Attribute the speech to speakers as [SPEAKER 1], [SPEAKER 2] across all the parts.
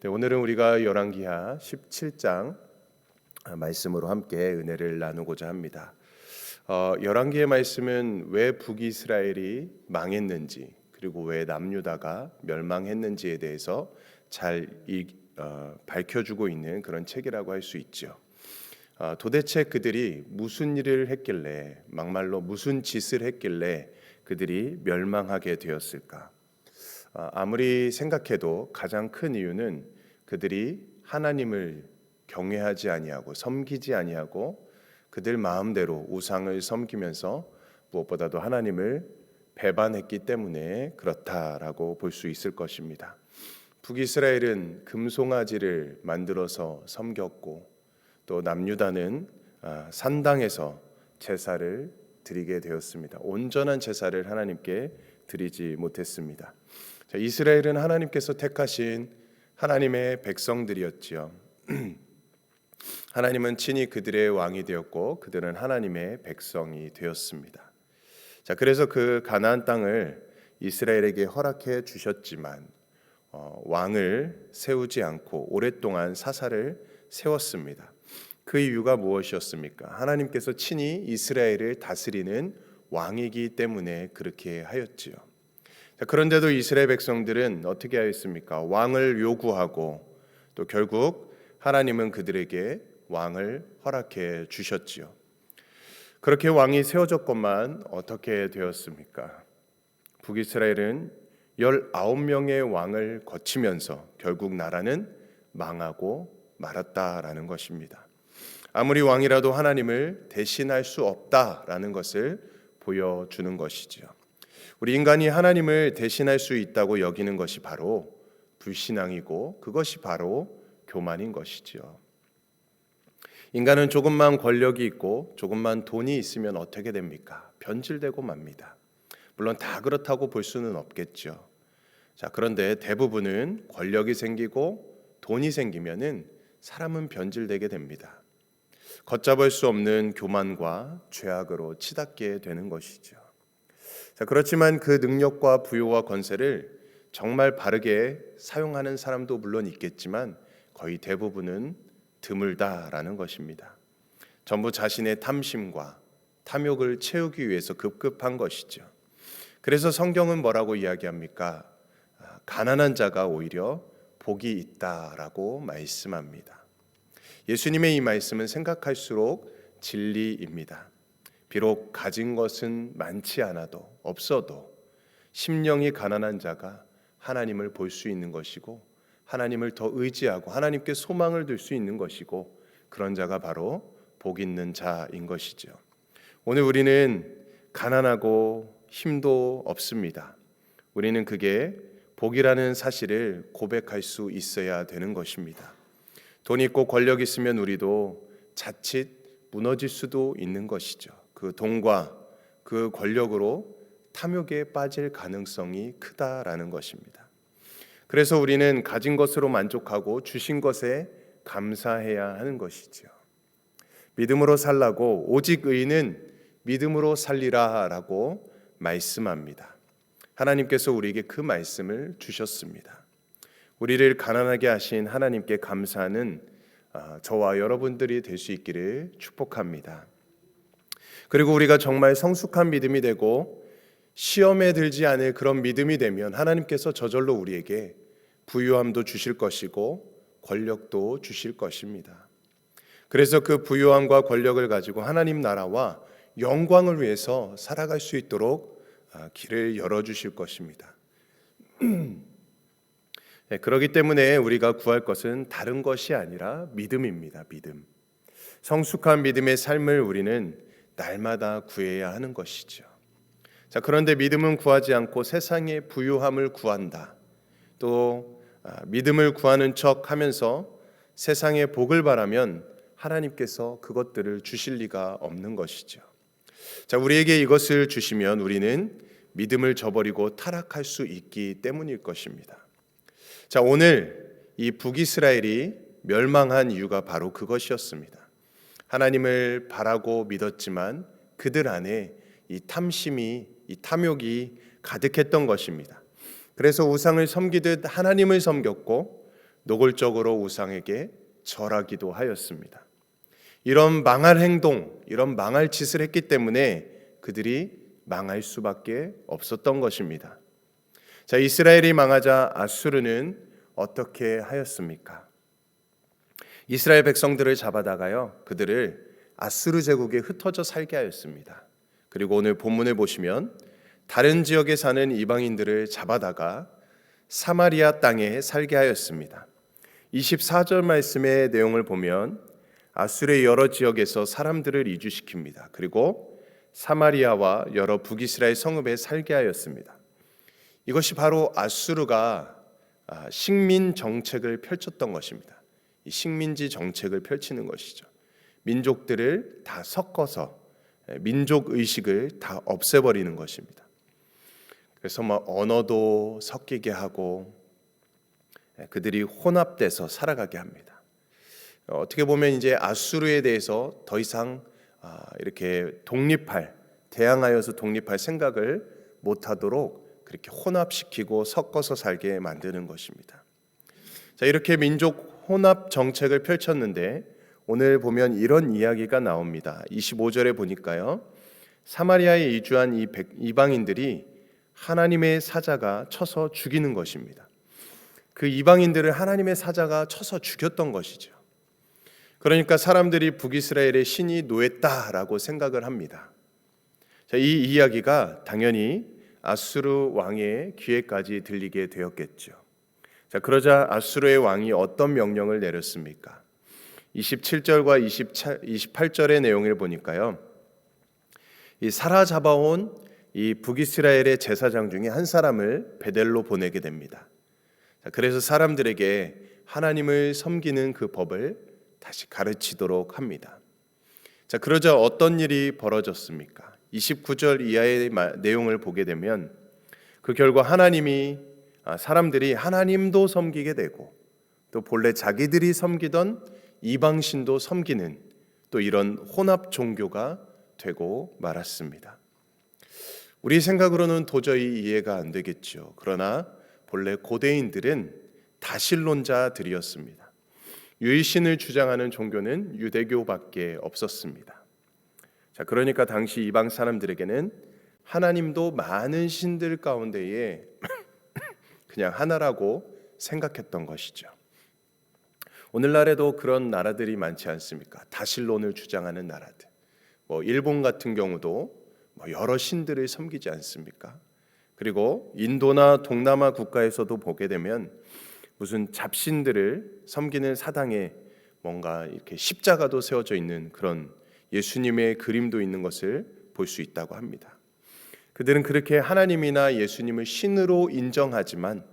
[SPEAKER 1] 네, 오늘은 우리가 열왕기하 17장 말씀으로 함께 은혜를 나누고자 합니다. 열왕기의 말씀은 왜 북이스라엘이 망했는지 그리고 왜 남유다가 멸망했는지에 대해서 잘 밝혀주고 있는 그런 책이라고 할 수 있죠. 도대체 그들이 무슨 일을 했길래, 막말로 무슨 짓을 했길래 그들이 멸망하게 되었을까? 아무리 생각해도 가장 큰 이유는 그들이 하나님을 경외하지 아니하고 섬기지 아니하고 그들 마음대로 우상을 섬기면서 무엇보다도 하나님을 배반했기 때문에 그렇다라고 볼 수 있을 것입니다. 북이스라엘은 금송아지를 만들어서 섬겼고 또 남유다는 산당에서 제사를 드리게 되었습니다. 온전한 제사를 하나님께 드리지 못했습니다. 이스라엘은 하나님께서 택하신 하나님의 백성들이었지요. 하나님은 친히 그들의 왕이 되었고 그들은 하나님의 백성이 되었습니다. 그래서 그 가나안 땅을 이스라엘에게 허락해 주셨지만 왕을 세우지 않고 오랫동안 사사를 세웠습니다. 그 이유가 무엇이었습니까? 하나님께서 친히 이스라엘을 다스리는 왕이기 때문에 그렇게 하였지요. 그런데도 이스라엘 백성들은 어떻게 하였습니까? 왕을 요구하고 또 결국 하나님은 그들에게 왕을 허락해 주셨지요. 그렇게 왕이 세워졌건만 어떻게 되었습니까? 북이스라엘은 19명의 왕을 거치면서 결국 나라는 망하고 말았다라는 것입니다. 아무리 왕이라도 하나님을 대신할 수 없다라는 것을 보여주는 것이지요. 우리 인간이 하나님을 대신할 수 있다고 여기는 것이 바로 불신앙이고 그것이 바로 교만인 것이지요. 인간은 조금만 권력이 있고 조금만 돈이 있으면 어떻게 됩니까? 변질되고 맙니다. 물론 다 그렇다고 볼 수는 없겠죠. 그런데 대부분은 권력이 생기고 돈이 생기면은 사람은 변질되게 됩니다. 걷잡을 수 없는 교만과 죄악으로 치닫게 되는 것이죠. 그렇지만 그 능력과 부요와 권세를 정말 바르게 사용하는 사람도 물론 있겠지만 거의 대부분은 드물다라는 것입니다. 전부 자신의 탐심과 탐욕을 채우기 위해서 급급한 것이죠. 그래서 성경은 뭐라고 이야기합니까? 가난한 자가 오히려 복이 있다라고 말씀합니다. 예수님의 이 말씀은 생각할수록 진리입니다. 비록 가진 것은 많지 않아도 없어도 심령이 가난한 자가 하나님을 볼 수 있는 것이고 하나님을 더 의지하고 하나님께 소망을 둘 수 있는 것이고 그런 자가 바로 복 있는 자인 것이죠. 오늘 우리는 가난하고 힘도 없습니다. 우리는 그게 복이라는 사실을 고백할 수 있어야 되는 것입니다. 돈 있고 권력 있으면 우리도 자칫 무너질 수도 있는 것이죠. 그 돈과 그 권력으로 탐욕에 빠질 가능성이 크다라는 것입니다. 그래서 우리는 가진 것으로 만족하고 주신 것에 감사해야 하는 것이죠. 믿음으로 살라고 오직 의인은 믿음으로 살리라라고 말씀합니다. 하나님께서 우리에게 그 말씀을 주셨습니다. 우리를 가난하게 하신 하나님께 감사하는 저와 여러분들이 될 수 있기를 축복합니다. 그리고 우리가 정말 성숙한 믿음이 되고 시험에 들지 않을 그런 믿음이 되면 하나님께서 저절로 우리에게 부유함도 주실 것이고 권력도 주실 것입니다. 그래서 그 부유함과 권력을 가지고 하나님 나라와 영광을 위해서 살아갈 수 있도록 길을 열어주실 것입니다. 그렇기 때문에 우리가 구할 것은 다른 것이 아니라 믿음입니다. 믿음. 성숙한 믿음의 삶을 우리는 날마다 구해야 하는 것이죠. 그런데 믿음은 구하지 않고 세상의 부유함을 구한다. 또 믿음을 구하는 척 하면서 세상의 복을 바라면 하나님께서 그것들을 주실 리가 없는 것이죠. 우리에게 이것을 주시면 우리는 믿음을 저버리고 타락할 수 있기 때문일 것입니다. 오늘 이 북이스라엘이 멸망한 이유가 바로 그것이었습니다. 하나님을 바라고 믿었지만 그들 안에 이 탐심이, 이 탐욕이 가득했던 것입니다. 그래서 우상을 섬기듯 하나님을 섬겼고 노골적으로 우상에게 절하기도 하였습니다. 이런 망할 행동, 이런 망할 짓을 했기 때문에 그들이 망할 수밖에 없었던 것입니다. 자, 이스라엘이 망하자 아수르는 어떻게 하였습니까? 이스라엘 백성들을 잡아다가요, 그들을 아수르 제국에 흩어져 살게 하였습니다. 그리고 오늘 본문을 보시면 다른 지역에 사는 이방인들을 잡아다가 사마리아 땅에 살게 하였습니다. 24절 말씀의 내용을 보면 아수르의 여러 지역에서 사람들을 이주시킵니다. 그리고 사마리아와 여러 북이스라엘 성읍에 살게 하였습니다. 이것이 바로 아수르가 식민 정책을 펼쳤던 것입니다. 이 식민지 정책을 펼치는 것이죠. 민족들을 다 섞어서 민족 의식을 다 없애버리는 것입니다. 그래서 언어도 섞이게 하고 그들이 혼합돼서 살아가게 합니다. 어떻게 보면 이제 아수르에 대해서 더 이상 이렇게 대항하여서 독립할 생각을 못하도록 그렇게 혼합시키고 섞어서 살게 만드는 것입니다. 자, 이렇게 민족 혼합 정책을 펼쳤는데 오늘 보면 이런 이야기가 나옵니다. 25절에 보니까요, 사마리아에 이주한 이방인들이 하나님의 사자가 쳐서 죽이는 것입니다. 그 이방인들을 하나님의 사자가 쳐서 죽였던 것이죠. 그러니까 사람들이 북이스라엘의 신이 노했다라고 생각을 합니다. 자, 이 이야기가 당연히 아수르 왕의 귀에까지 들리게 되었겠죠. 자, 그러자 아수르의 왕이 어떤 명령을 내렸습니까? 27절과 28절의 내용을 보니까요, 이 사로잡아온 이 북이스라엘의 제사장 중에 한 사람을 베델로 보내게 됩니다. 자, 그래서 사람들에게 하나님을 섬기는 그 법을 다시 가르치도록 합니다. 자, 그러자 어떤 일이 벌어졌습니까? 29절 이하의 내용을 보게 되면 그 결과 사람들이 하나님도 섬기게 되고 또 본래 자기들이 섬기던 이방신도 섬기는 또 이런 혼합 종교가 되고 말았습니다. 우리 생각으로는 도저히 이해가 안 되겠죠. 그러나 본래 고대인들은 다신론자들이었습니다. 유일신을 주장하는 종교는 유대교밖에 없었습니다. 자, 그러니까 당시 이방 사람들에게는 하나님도 많은 신들 가운데에 그냥 하나라고 생각했던 것이죠. 오늘날에도 그런 나라들이 많지 않습니까? 다신론을 주장하는 나라들. 일본 같은 경우도 여러 신들을 섬기지 않습니까? 그리고 인도나 동남아 국가에서도 보게 되면 무슨 잡신들을 섬기는 사당에 뭔가 이렇게 십자가도 세워져 있는 그런 예수님의 그림도 있는 것을 볼 수 있다고 합니다. 그들은 그렇게 하나님이나 예수님을 신으로 인정하지만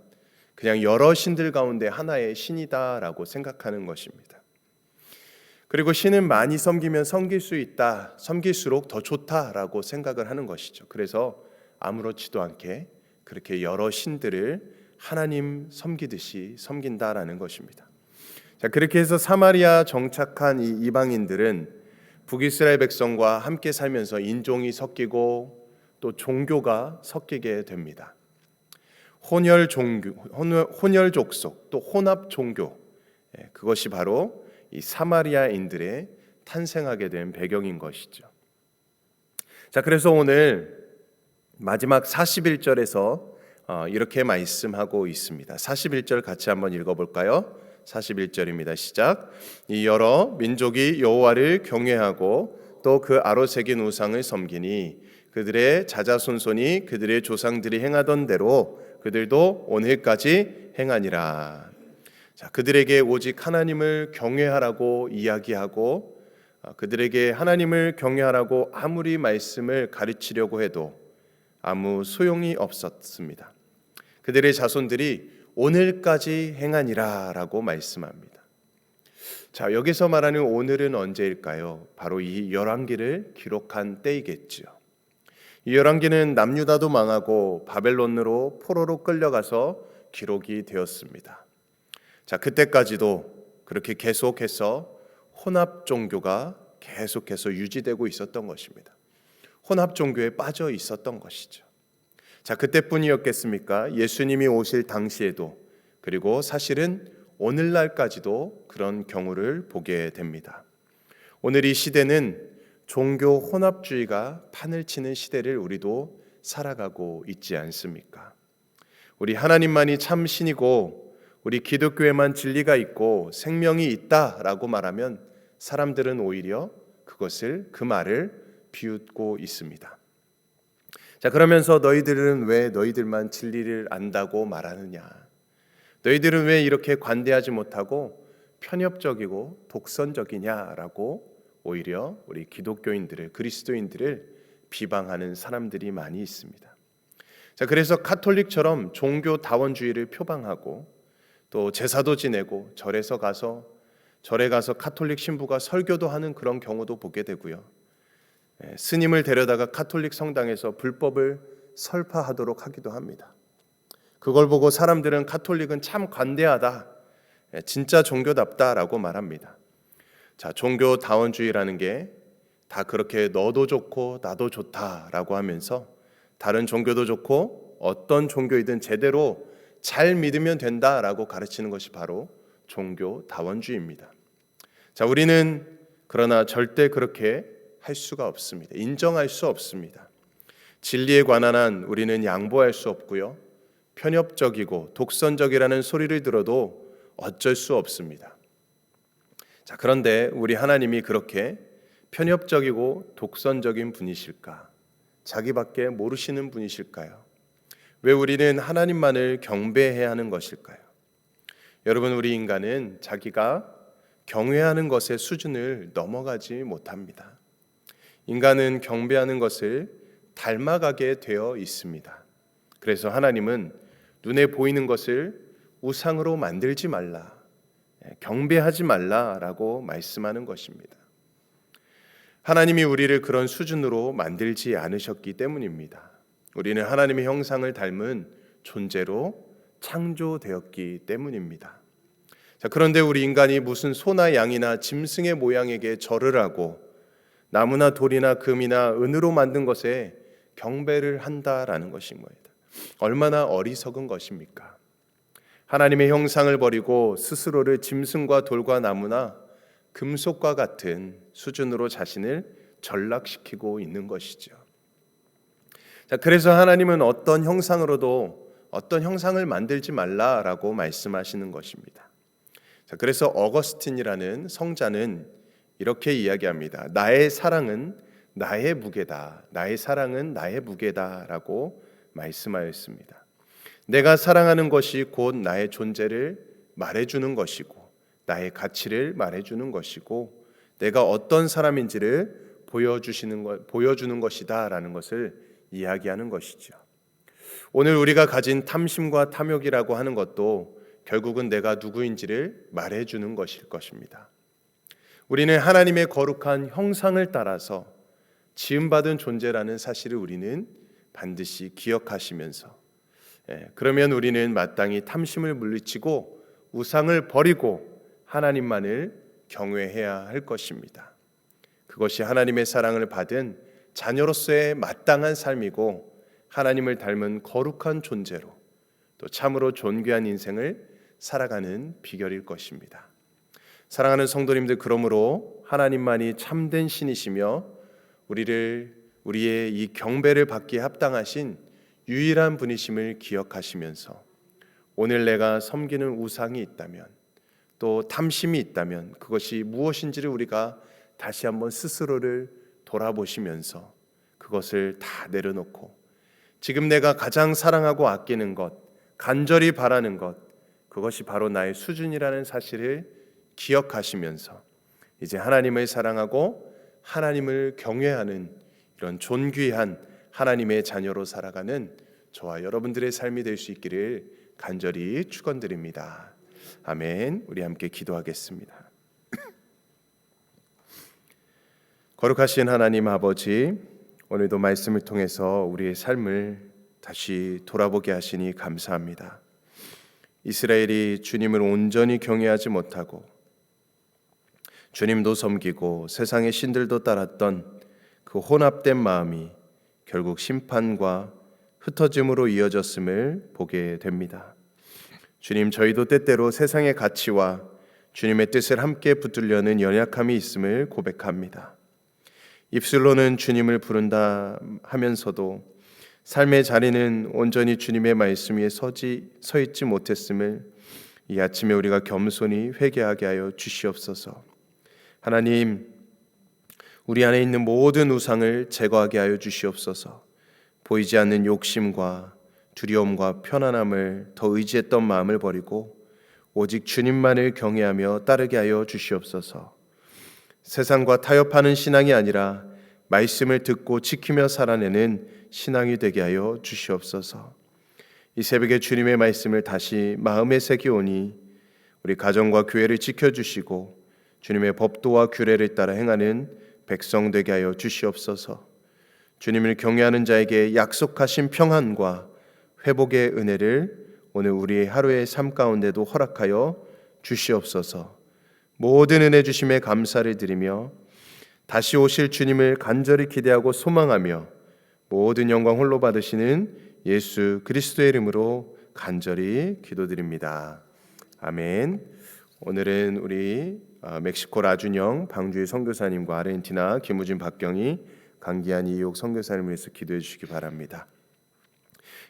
[SPEAKER 1] 그냥 여러 신들 가운데 하나의 신이다라고 생각하는 것입니다. 그리고 신을 많이 섬기면 섬길수록 더 좋다라고 생각을 하는 것이죠. 그래서 아무렇지도 않게 그렇게 여러 신들을 하나님 섬기듯이 섬긴다라는 것입니다. 자, 그렇게 해서 사마리아 정착한 이 이방인들은 북이스라엘 백성과 함께 살면서 인종이 섞이고 또 종교가 섞이게 됩니다. 혼혈 족속, 또 혼합 종교, 그것이 바로 이 사마리아인들의 탄생하게 된 배경인 것이죠. 자, 그래서 오늘 마지막 41절에서 이렇게 말씀하고 있습니다. 41절 같이 한번 읽어볼까요? 41절입니다. 시작. 이 여러 민족이 여호와를 경외하고 또 그 아로 새긴 우상을 섬기니 그들의 자자손손이 그들의 조상들이 행하던 대로 그들도 오늘까지 행하니라. 자, 그들에게 오직 하나님을 경외하라고 이야기하고 그들에게 하나님을 경외하라고 아무리 말씀을 가르치려고 해도 아무 소용이 없었습니다. 그들의 자손들이 오늘까지 행하니라라고 말씀합니다. 자, 여기서 말하는 오늘은 언제일까요? 바로 이 열왕기를 기록한 때이겠죠. 이 열왕기는 남유다도 망하고 바벨론으로 포로로 끌려가서 기록이 되었습니다. 자, 그때까지도 그렇게 계속해서 혼합 종교가 계속해서 유지되고 있었던 것입니다. 혼합 종교에 빠져 있었던 것이죠. 자, 그때뿐이었겠습니까? 예수님이 오실 당시에도, 그리고 사실은 오늘날까지도 그런 경우를 보게 됩니다. 오늘 이 시대는 종교 혼합주의가 판을 치는 시대를 우리도 살아가고 있지 않습니까? 우리 하나님만이 참 신이고 우리 기독교에만 진리가 있고 생명이 있다라고 말하면 사람들은 오히려 그 말을 비웃고 있습니다. 자, 그러면서 너희들은 왜 너희들만 진리를 안다고 말하느냐? 너희들은 왜 이렇게 관대하지 못하고 편협적이고 독선적이냐라고 오히려 우리 기독교인들을, 그리스도인들을 비방하는 사람들이 많이 있습니다. 자, 그래서 카톨릭처럼 종교다원주의를 표방하고 또 제사도 지내고 절에 가서 카톨릭 신부가 설교도 하는 그런 경우도 보게 되고요. 스님을 데려다가 카톨릭 성당에서 불법을 설파하도록 하기도 합니다. 그걸 보고 사람들은 카톨릭은 참 관대하다, 진짜 종교답다라고 말합니다. 자, 종교다원주의라는 게 다 그렇게 너도 좋고 나도 좋다라고 하면서 다른 종교도 좋고 어떤 종교이든 제대로 잘 믿으면 된다라고 가르치는 것이 바로 종교다원주의입니다. 자, 우리는 그러나 절대 그렇게 할 수가 없습니다. 인정할 수 없습니다. 진리에 관한 한 우리는 양보할 수 없고요. 편협적이고 독선적이라는 소리를 들어도 어쩔 수 없습니다. 자, 그런데 우리 하나님이 그렇게 편협적이고 독선적인 분이실까? 자기밖에 모르시는 분이실까요? 왜 우리는 하나님만을 경배해야 하는 것일까요? 여러분, 우리 인간은 자기가 경외하는 것의 수준을 넘어가지 못합니다. 인간은 경배하는 것을 닮아가게 되어 있습니다. 그래서 하나님은 눈에 보이는 것을 우상으로 만들지 말라, 경배하지 말라라고 말씀하는 것입니다. 하나님이 우리를 그런 수준으로 만들지 않으셨기 때문입니다. 우리는 하나님의 형상을 닮은 존재로 창조되었기 때문입니다. 자, 그런데 우리 인간이 무슨 소나 양이나 짐승의 모양에게 절을 하고 나무나 돌이나 금이나 은으로 만든 것에 경배를 한다라는 것입니다. 얼마나 어리석은 것입니까? 하나님의 형상을 버리고 스스로를 짐승과 돌과 나무나 금속과 같은 수준으로 자신을 전락시키고 있는 것이죠. 자, 그래서 하나님은 어떤 형상으로도 어떤 형상을 만들지 말라라고 말씀하시는 것입니다. 자, 그래서 어거스틴이라는 성자는 이렇게 이야기합니다. 나의 사랑은 나의 무게다. 나의 사랑은 나의 무게다라고 말씀하였습니다. 내가 사랑하는 것이 곧 나의 존재를 말해주는 것이고 나의 가치를 말해주는 것이고 내가 어떤 사람인지를 보여주는 것이다라는 것을 이야기하는 것이죠. 오늘 우리가 가진 탐심과 탐욕이라고 하는 것도 결국은 내가 누구인지를 말해주는 것일 것입니다. 우리는 하나님의 거룩한 형상을 따라서 지음받은 존재라는 사실을 우리는 반드시 기억하시면서 그러면 우리는 마땅히 탐심을 물리치고 우상을 버리고 하나님만을 경외해야 할 것입니다. 그것이 하나님의 사랑을 받은 자녀로서의 마땅한 삶이고 하나님을 닮은 거룩한 존재로 또 참으로 존귀한 인생을 살아가는 비결일 것입니다. 사랑하는 성도님들, 그러므로 하나님만이 참된 신이시며 우리의 이 경배를 받기에 합당하신 유일한 분이심을 기억하시면서 오늘 내가 섬기는 우상이 있다면 또 탐심이 있다면 그것이 무엇인지를 우리가 다시 한번 스스로를 돌아보시면서 그것을 다 내려놓고 지금 내가 가장 사랑하고 아끼는 것, 간절히 바라는 것, 그것이 바로 나의 수준이라는 사실을 기억하시면서 이제 하나님을 사랑하고 하나님을 경외하는 이런 존귀한 하나님의 자녀로 살아가는 저와 여러분들의 삶이 될 수 있기를 간절히 축원드립니다. 아멘. 우리 함께 기도하겠습니다. 거룩하신 하나님 아버지, 오늘도 말씀을 통해서 우리의 삶을 다시 돌아보게 하시니 감사합니다. 이스라엘이 주님을 온전히 경외하지 못하고 주님도 섬기고 세상의 신들도 따랐던 그 혼합된 마음이 결국 심판과 흩어짐으로 이어졌음을 보게 됩니다. 주님, 저희도 때때로 세상의 가치와 주님의 뜻을 함께 붙들려는 연약함이 있음을 고백합니다. 입술로는 주님을 부른다 하면서도 삶의 자리는 온전히 주님의 말씀 위에 서 있지 못했음을 이 아침에 우리가 겸손히 회개하게 하여 주시옵소서. 하나님, 우리 안에 있는 모든 우상을 제거하게 하여 주시옵소서. 보이지 않는 욕심과 두려움과 편안함을 더 의지했던 마음을 버리고 오직 주님만을 경외하며 따르게 하여 주시옵소서. 세상과 타협하는 신앙이 아니라 말씀을 듣고 지키며 살아내는 신앙이 되게 하여 주시옵소서. 이 새벽에 주님의 말씀을 다시 마음에 새기오니 우리 가정과 교회를 지켜주시고 주님의 법도와 규례를 따라 행하는 백성 되게 하여 주시옵소서. 주님을 경외하는 자에게 약속하신 평안과 회복의 은혜를 오늘 우리의 하루의 삶 가운데도 허락하여 주시옵소서. 모든 은혜 주심에 감사를 드리며 다시 오실 주님을 간절히 기대하고 소망하며 모든 영광 홀로 받으시는 예수 그리스도의 이름으로 간절히 기도드립니다. 아멘. 오늘은 우리 멕시코 라준영 방주희 선교사님과 아르헨티나 김우진 박경희 강기한 이육 선교사님을 위해서 기도해 주시기 바랍니다.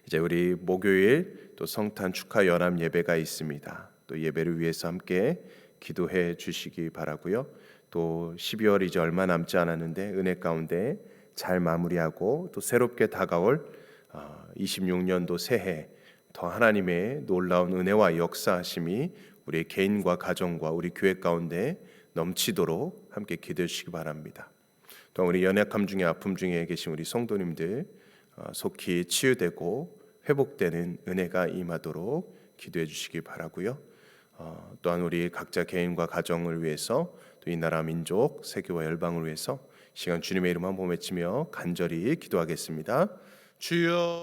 [SPEAKER 1] 이제 우리 목요일 또 성탄 축하 연합 예배가 있습니다. 또 예배를 위해서 함께 기도해 주시기 바라고요. 또 12월 이제 얼마 남지 않았는데 은혜 가운데 잘 마무리하고 또 새롭게 다가올 26년도 새해 더 하나님의 놀라운 은혜와 역사하심이 우리 개인과 가정과 우리 교회 가운데 넘치도록 함께 기도해 주시기 바랍니다. 또 우리 연약함 중에 아픔 중에 계신 우리 성도님들 속히 치유되고 회복되는 은혜가 임하도록 기도해 주시기 바라고요. 또한 우리 각자 개인과 가정을 위해서 또 이 나라 민족 세계와 열방을 위해서 시간 주님의 이름 한번 외치며 간절히 기도하겠습니다. 주여